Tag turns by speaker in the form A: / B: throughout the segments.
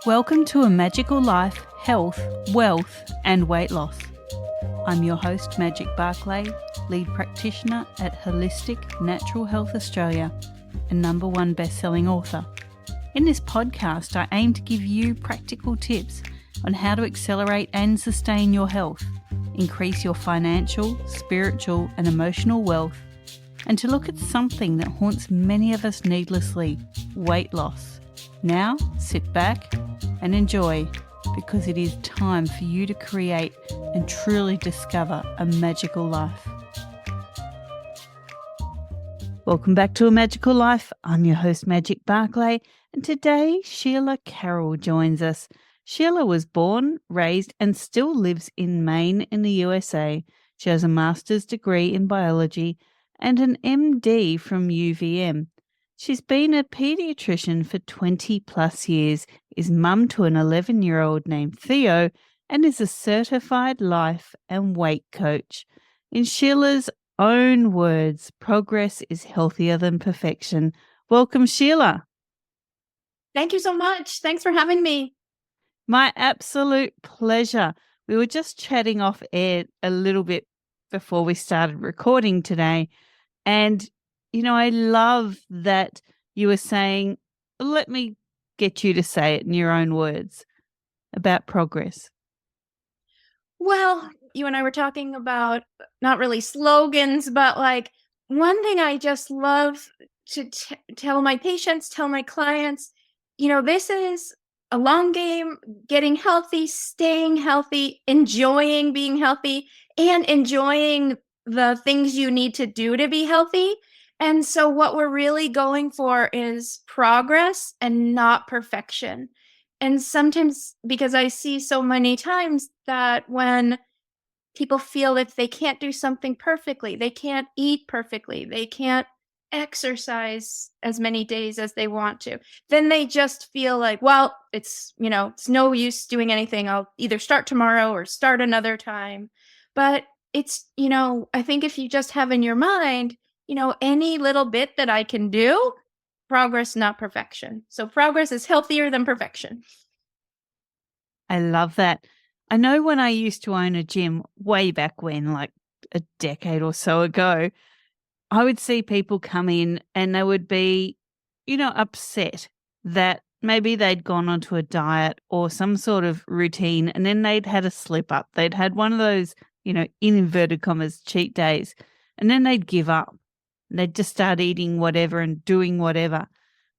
A: Welcome to A Magical Life, Health, Wealth and Weight Loss. I'm your host, Magic Barclay, lead practitioner at Holistic Natural Health Australia and #1 best-selling author. In this podcast, I aim to give you practical tips on how to accelerate and sustain your health, increase your financial, spiritual and emotional wealth, and to look at something that haunts many of us needlessly, weight loss. Now, sit back and enjoy, because it is time for you to create and truly discover a magical life. Welcome back to A Magical Life. I'm your host, Magic Barclay, and today Sheila Carroll joins us. Sheila was born, raised, and still lives in Maine in the USA. She has a master's degree in biology and an MD from UVM. She's been a pediatrician for 20 plus years, is mum to an 11-year-old named Theo, and is a certified life and weight coach. In Sheila's own words, progress is healthier than perfection. Welcome, Sheila.
B: Thank you so much. Thanks for having me.
A: My absolute pleasure. We were just chatting off air a little bit before we started recording today. And, I love that you were saying, let me get you to say it in your own words about progress.
B: Well, you and I were talking about not really slogans, but like one thing I just love to tell my patients, tell my clients, this is a long game, getting healthy, staying healthy, enjoying being healthy, and enjoying the things you need to do to be healthy. And so what we're really going for is progress and not perfection. And sometimes, because I see so many times that when people feel if they can't do something perfectly, they can't eat perfectly, they can't exercise as many days as they want to, then they just feel like, well, it's no use doing anything. I'll either start tomorrow or start another time. But it's, I think if you just have in your mind, any little bit that I can do, progress, not perfection. So progress is healthier than perfection.
A: I love that. I know when I used to own a gym way back when, like a decade or so ago, I would see people come in and they would be, upset that maybe they'd gone onto a diet or some sort of routine and then they'd had a slip up. They'd had one of those, in inverted commas, cheat days, and then they'd give up. They'd just start eating whatever and doing whatever.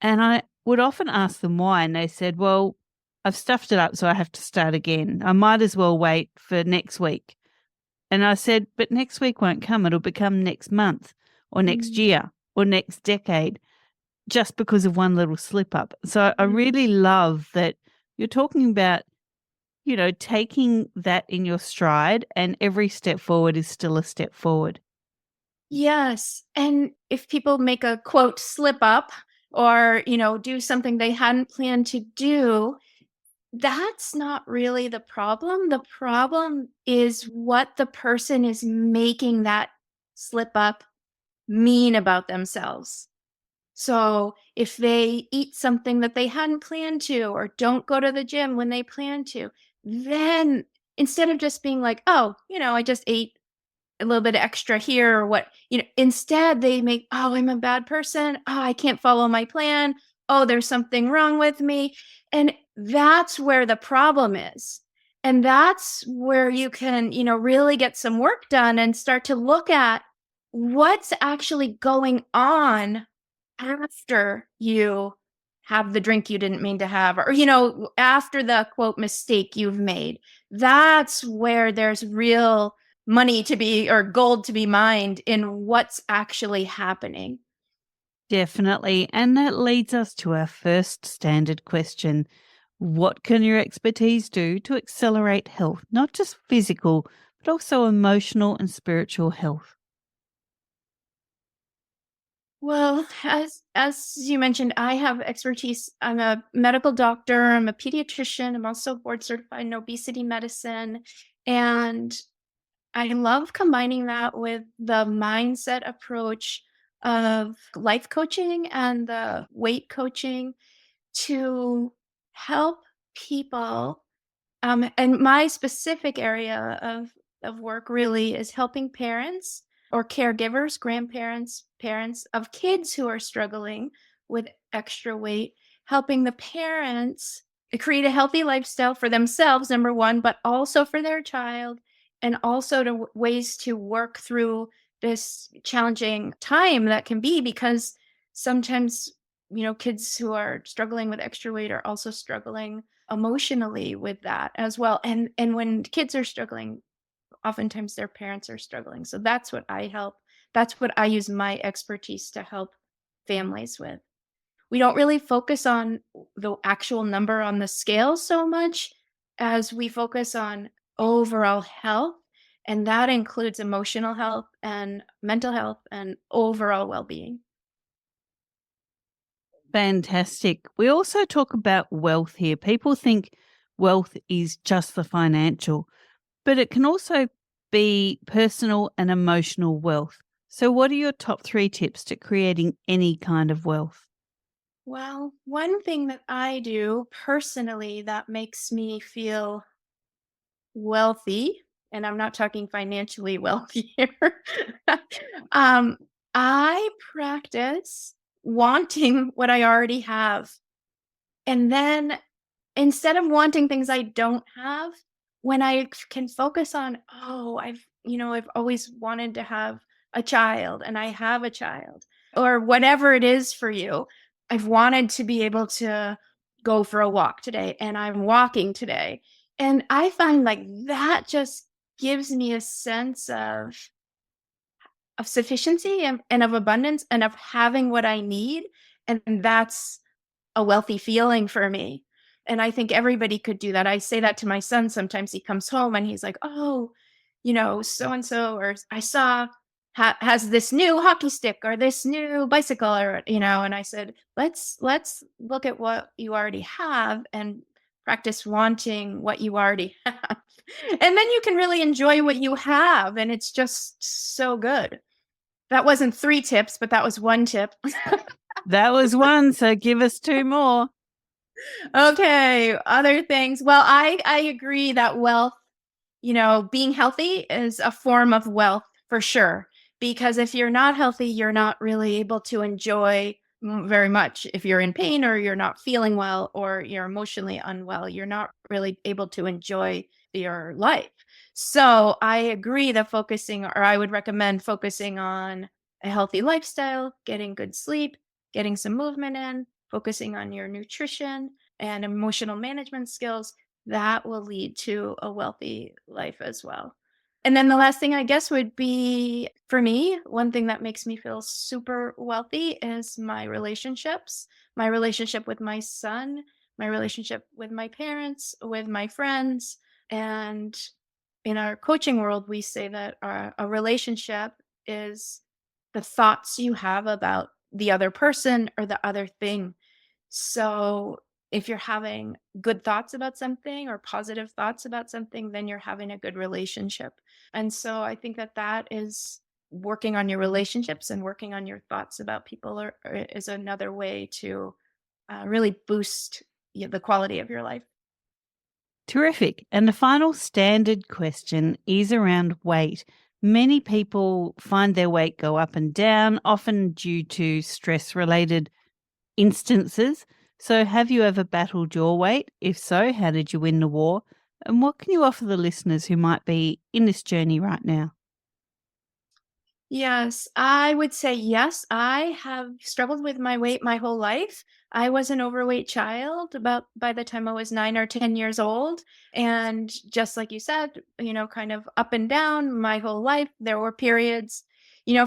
A: And I would often ask them why, and they said, well, I've stuffed it up, so I have to start again. I might as well wait for next week. And I said, but next week won't come. It'll become next month or next year or next decade, just because of one little slip up. So I really love that you're talking about, taking that in your stride, and every step forward is still a step forward.
B: Yes. And if people make a quote slip up or, do something they hadn't planned to do, that's not really the problem. The problem is what the person is making that slip up mean about themselves. So if they eat something that they hadn't planned to, or don't go to the gym when they plan to, then instead of just being like, oh, I just ate a little bit extra here or what, instead they make, oh, I'm a bad person. Oh, I can't follow my plan. Oh, there's something wrong with me. And that's where the problem is. And that's where you can, really get some work done and start to look at what's actually going on after you have the drink you didn't mean to have, or, after the quote mistake you've made. That's where there's real money to be, or gold to be mined, in what's actually happening.
A: Definitely. And that leads us to our first standard question. What can your expertise do to accelerate health, not just physical, but also emotional and spiritual health?
B: Well, as you mentioned, I have expertise. I'm a medical doctor. I'm a pediatrician. I'm also board certified in obesity medicine. And I love combining that with the mindset approach of life coaching and the weight coaching to help people, and my specific area of work really is helping parents or caregivers, grandparents, parents of kids who are struggling with extra weight, helping the parents create a healthy lifestyle for themselves, number one, but also for their child, and also to ways to work through this challenging time that can be because sometimes kids who are struggling with extra weight are also struggling emotionally with that as well. And when kids are struggling, oftentimes their parents are struggling. So that's what I help. That's what I use my expertise to help families with. We don't really focus on the actual number on the scale so much as we focus on overall health, and that includes emotional health and mental health and overall well-being.
A: Fantastic. We also talk about wealth here. People think wealth is just the financial, but it can also be personal and emotional wealth. So, what are your top 3 tips to creating any kind of wealth?
B: Well, one thing that I do personally that makes me feel wealthy, and I'm not talking financially wealthy here. um, I practice wanting what I already have. And then instead of wanting things I don't have, when can focus on, oh, I've always wanted to have a child and I have a child, or whatever it is for you. I've wanted to be able to go for a walk today and I'm walking today. And I find like that just gives me a sense of sufficiency and of abundance and of having what I need. And that's a wealthy feeling for me. And I think everybody could do that. I say that to my son sometimes. He comes home and he's like, "Oh, so and so, or I saw has this new hockey stick or this new bicycle, or And I said, let's look at what you already have and practice wanting what you already have, and then you can really enjoy what you have, and it's just so good. That wasn't 3 tips, but that was one tip.
A: That was one, so give us 2 more.
B: Okay, other things. Well, I agree that wealth, being healthy is a form of wealth for sure. Because if you're not healthy, you're not really able to enjoy very much. If you're in pain or you're not feeling well or you're emotionally unwell, you're not really able to enjoy your life. So I agree that I would recommend focusing on a healthy lifestyle, getting good sleep, getting some movement in, focusing on your nutrition and emotional management skills. That will lead to a wealthy life as well. And then the last thing I guess would be for me, one thing that makes me feel super wealthy is my relationships, my relationship with my son, my relationship with my parents, with my friends. And in our coaching world, we say that a relationship is the thoughts you have about the other person or the other thing. So if you're having good thoughts about something or positive thoughts about something, then you're having a good relationship. And so I think that that is working on your relationships and working on your thoughts about people is another way to really boost the quality of your life.
A: Terrific. And the final standard question is around weight. Many people find their weight go up and down, often due to stress-related instances. So, have you ever battled your weight? If so, how did you win the war? And what can you offer the listeners who might be in this journey right now?
B: Yes, I would say yes. I have struggled with my weight my whole life. I was an overweight child about by the time I was 9 or 10 years old. And just like you said, kind of up and down my whole life. There were periods,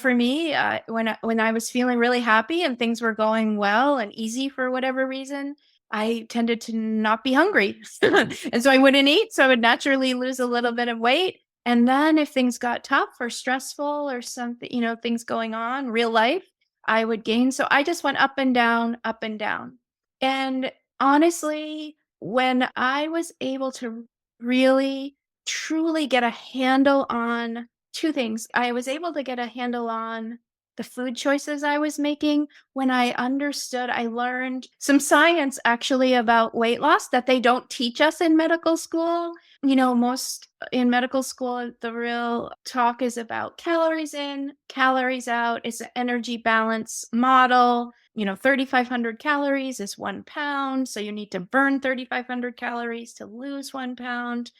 B: for me, when I was feeling really happy and things were going well and easy for whatever reason, I tended to not be hungry. And so I wouldn't eat. So I would naturally lose a little bit of weight. And then if things got tough or stressful or something, things going on, real life, I would gain. So I just went up and down, up and down. And honestly, when I was able to really, truly get a handle on 2 things, I was able to get a handle on the food choices I was making. When I understood, I learned some science actually about weight loss that they don't teach us in medical school. Most in medical school, the real talk is about calories in, calories out. It's an energy balance model. 3,500 calories is 1 pound. So you need to burn 3,500 calories to lose 1 pound.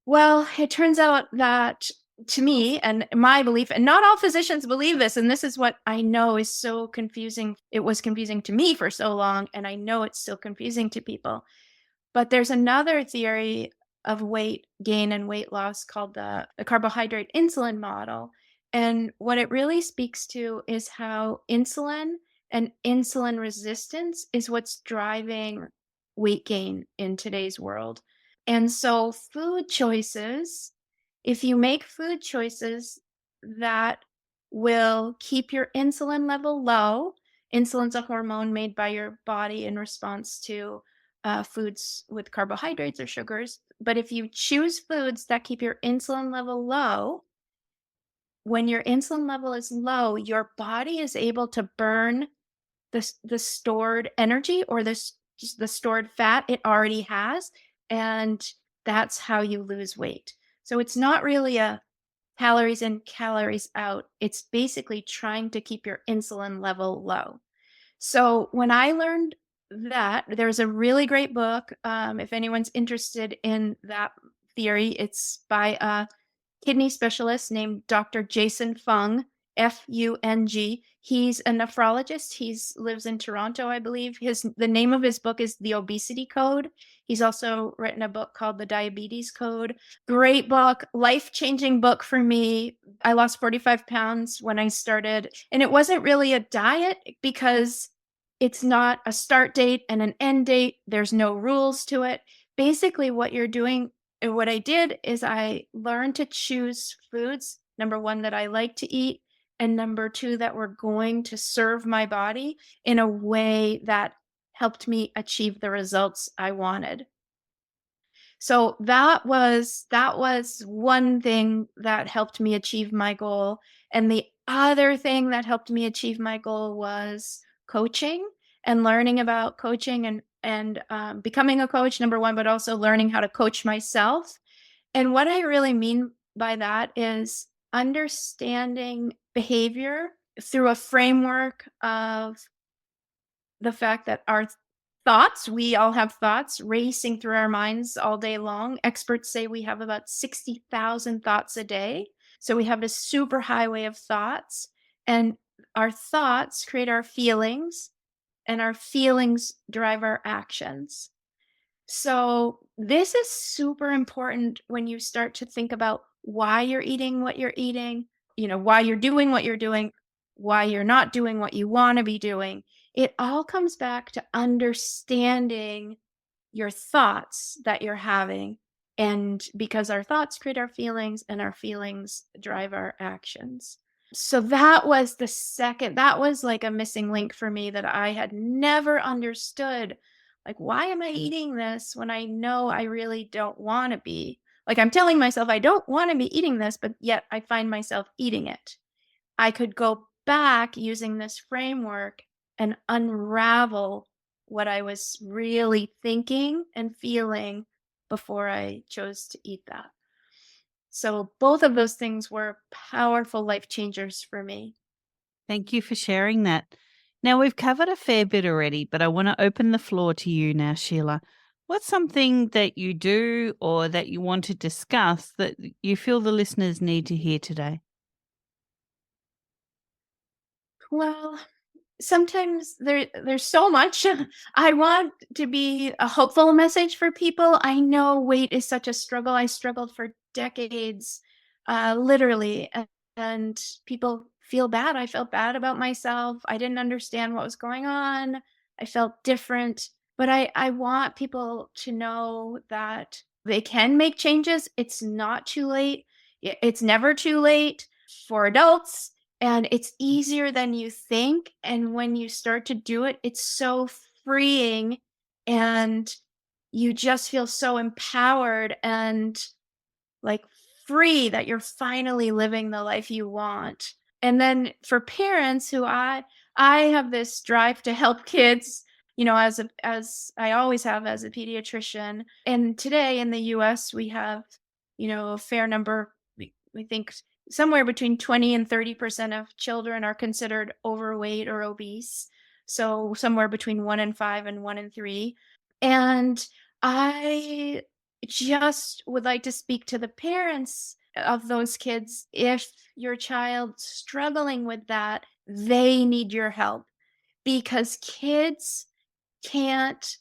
B: Well, it turns out that to me and my belief, and not all physicians believe this, and this is what I know is so confusing. It was confusing to me for so long, and I know it's still confusing to people. But there's another theory of weight gain and weight loss called the carbohydrate insulin model. And what it really speaks to is how insulin and insulin resistance is what's driving weight gain in today's world. And so, food choices, if you make food choices that will keep your insulin level low, insulin's a hormone made by your body in response to foods with carbohydrates or sugars. But if you choose foods that keep your insulin level low, when your insulin level is low, your body is able to burn the stored energy or the stored fat it already has, and that's how you lose weight. So it's not really a calories in, calories out. It's basically trying to keep your insulin level low. So when I learned that, there's a really great book. If anyone's interested in that theory, it's by a kidney specialist named Dr. Jason Fung, Fung. He's a nephrologist. He's lives in Toronto, I believe. The name of his book is The Obesity Code. He's also written a book called The Diabetes Code. Great book, life-changing book for me. I lost 45 pounds when I started, and it wasn't really a diet because it's not a start date and an end date. There's no rules to it. Basically, what you're doing and what I did is I learned to choose foods, number one, that I like to eat, and number two, that were going to serve my body in a way that helped me achieve the results I wanted. So that was one thing that helped me achieve my goal. And the other thing that helped me achieve my goal was coaching and learning about coaching and becoming a coach, number one, but also learning how to coach myself. And what I really mean by that is understanding behavior through a framework of the fact that our thoughts, we all have thoughts racing through our minds all day long. Experts say we have about 60,000 thoughts a day. So we have this super highway of thoughts, and our thoughts create our feelings, and our feelings drive our actions. So, this is super important when you start to think about why you're eating what you're eating, why you're doing what you're doing, why you're not doing what you want to be doing. It all comes back to understanding your thoughts that you're having. And because our thoughts create our feelings and our feelings drive our actions. So that was like a missing link for me that I had never understood. Like, why am I eating this when I know I really don't want to be? Like, I'm telling myself I don't want to be eating this, but yet I find myself eating it. I could go back using this framework and unravel what I was really thinking and feeling before I chose to eat that. So both of those things were powerful life changers for me.
A: Thank you for sharing that. Now, we've covered a fair bit already, but I want to open the floor to you now, Sheila. What's something that you do or that you want to discuss that you feel the listeners need to hear today?
B: Well, sometimes there's so much. I want to be a hopeful message for people. I know weight is such a struggle. I struggled for decades, literally, and people feel bad. I felt bad about myself. I didn't understand what was going on. I felt different, but I want people to know that they can make changes. It's not too late. It's never too late for adults, and it's easier than you think, and when you start to do it, it's so freeing, and you just feel so empowered and, like, free that you're finally living the life you want. And then for parents who I have this drive to help kids, as I always have as a pediatrician. And today in the US we have, a fair number, we think somewhere between 20 and 30% of children are considered overweight or obese. So somewhere between 1 in 5 and 1 in 3. And I just would like to speak to the parents of those kids. If your child's struggling with that, they need your help, because kids can't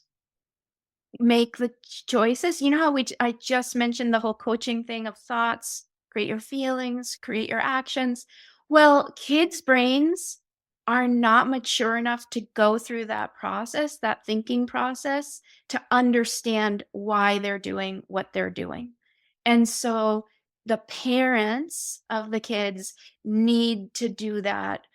B: make the choices. You know how I just mentioned the whole coaching thing of thoughts, create your feelings, create your actions. Well, kids' brains are not mature enough to go through that process, that thinking process, to understand why they're doing what they're doing. And so the parents of the kids need to do that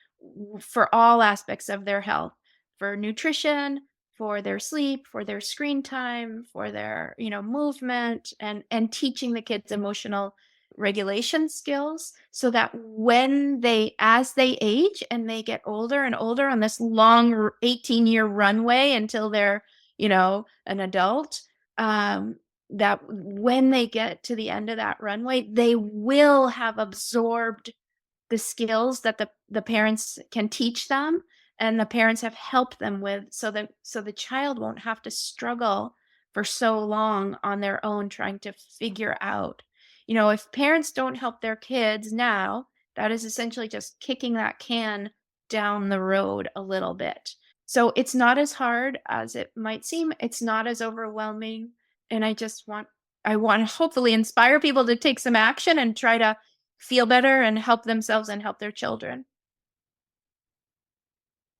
B: for all aspects of their health, for nutrition, for their sleep, for their screen time, for their, movement, and teaching the kids emotional regulation skills, so that when as they age and they get older and older on this long 18-year runway until they're, an adult, that when they get to the end of that runway, they will have absorbed the skills that the parents can teach them and the parents have helped them with, so the child won't have to struggle for so long on their own trying to figure out. If parents don't help their kids now, that is essentially just kicking that can down the road a little bit. So it's not as hard as it might seem. It's not as overwhelming. And I want to hopefully inspire people to take some action and try to feel better and help themselves and help their children.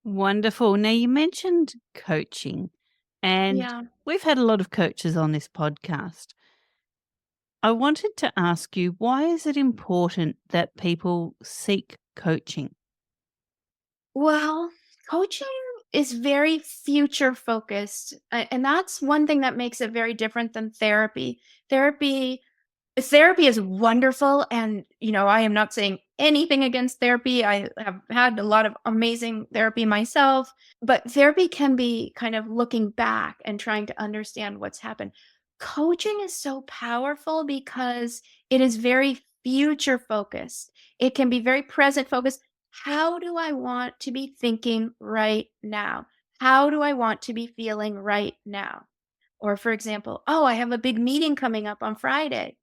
A: Wonderful. Now, you mentioned coaching, and
B: Yeah.
A: we've had a lot of coaches on this podcast. I wanted to ask you, why is it important that people seek coaching?
B: Well, coaching is very future focused. And that's one thing that makes it very different than therapy. Therapy Therapy is wonderful, and, I am not saying anything against therapy. I have had a lot of amazing therapy myself, but therapy can be kind of looking back and trying to understand what's happened. Coaching is so powerful because it is very future focused. It can be very present focused. How do I want to be thinking right now? How do I want to be feeling right now? Or, for example, oh, I have a big meeting coming up on Friday.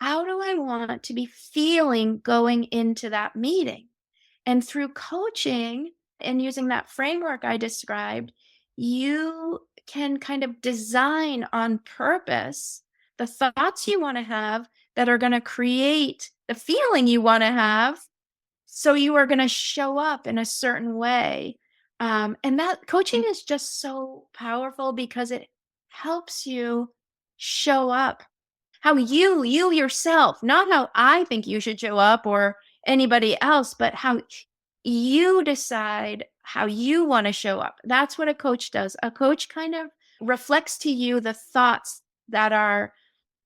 B: How do I want to be feeling going into that meeting? And through coaching and using that framework I described, you can kind of design on purpose the thoughts you want to have that are going to create the feeling you want to have. So you are going to show up in a certain way. And that coaching is just so powerful because it helps you show up how you yourself, not how I think you should show up or anybody else, but how you decide how you want to show up. That's what a coach does. A coach kind of reflects to you the thoughts that are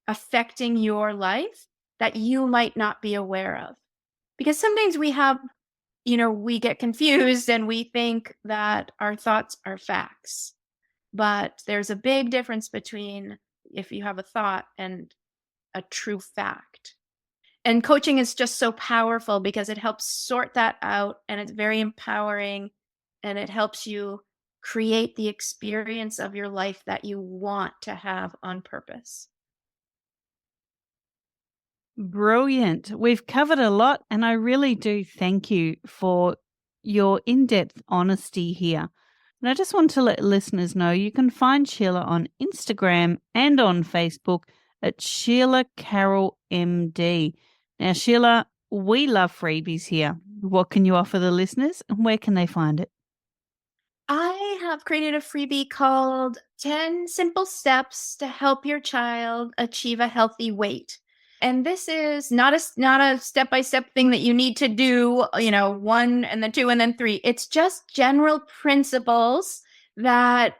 B: affecting your life that you might not be aware of. Because sometimes we get confused and we think that our thoughts are facts. But there's a big difference between if you have a thought and a true fact. And coaching is just so powerful because it helps sort that out, and it's very empowering, and it helps you create the experience of your life that you want to have on purpose.
A: Brilliant. We've covered a lot, and I really do thank you for your in-depth honesty here. And I just want to let listeners know you can find Sheila on Instagram and on Facebook at Sheila Carroll MD. Now, Sheila, we love freebies here. What can you offer the listeners, and where can they find it?
B: I have created a freebie called 10 Simple Steps to Help Your Child Achieve a Healthy Weight. And this is not a step-by-step thing that you need to do, 1 and then 2 and then 3. It's just general principles that,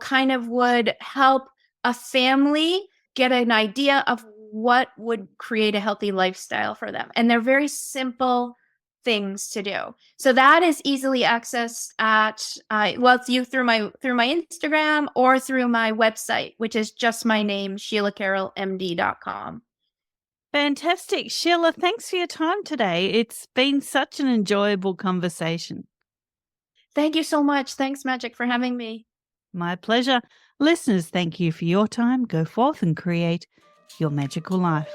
B: kind of would help a family get an idea of what would create a healthy lifestyle for them. And they're very simple things to do. So that is easily accessed at through my Instagram or through my website, which is just my name, SheilaCarrollMD.com.
A: Fantastic. Sheila, thanks for your time today. It's been such an enjoyable conversation.
B: Thank you so much. Thanks, Magic, for having me.
A: My pleasure. Listeners, thank you for your time. Go forth and create your magical life.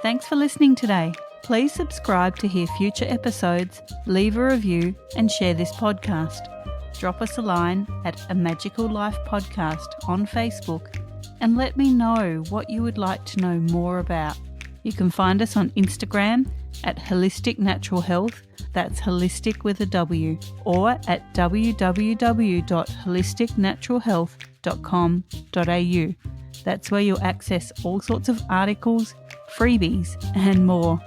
A: Thanks for listening today. Please subscribe to hear future episodes, leave a review, and share this podcast. Drop us a line at A Magical Life Podcast on Facebook and let me know what you would like to know more about. You can find us on Instagram at Holistic Natural Health, that's holistic with a W, or at www.holisticnaturalhealth.com.au. That's where you'll access all sorts of articles, freebies, and more.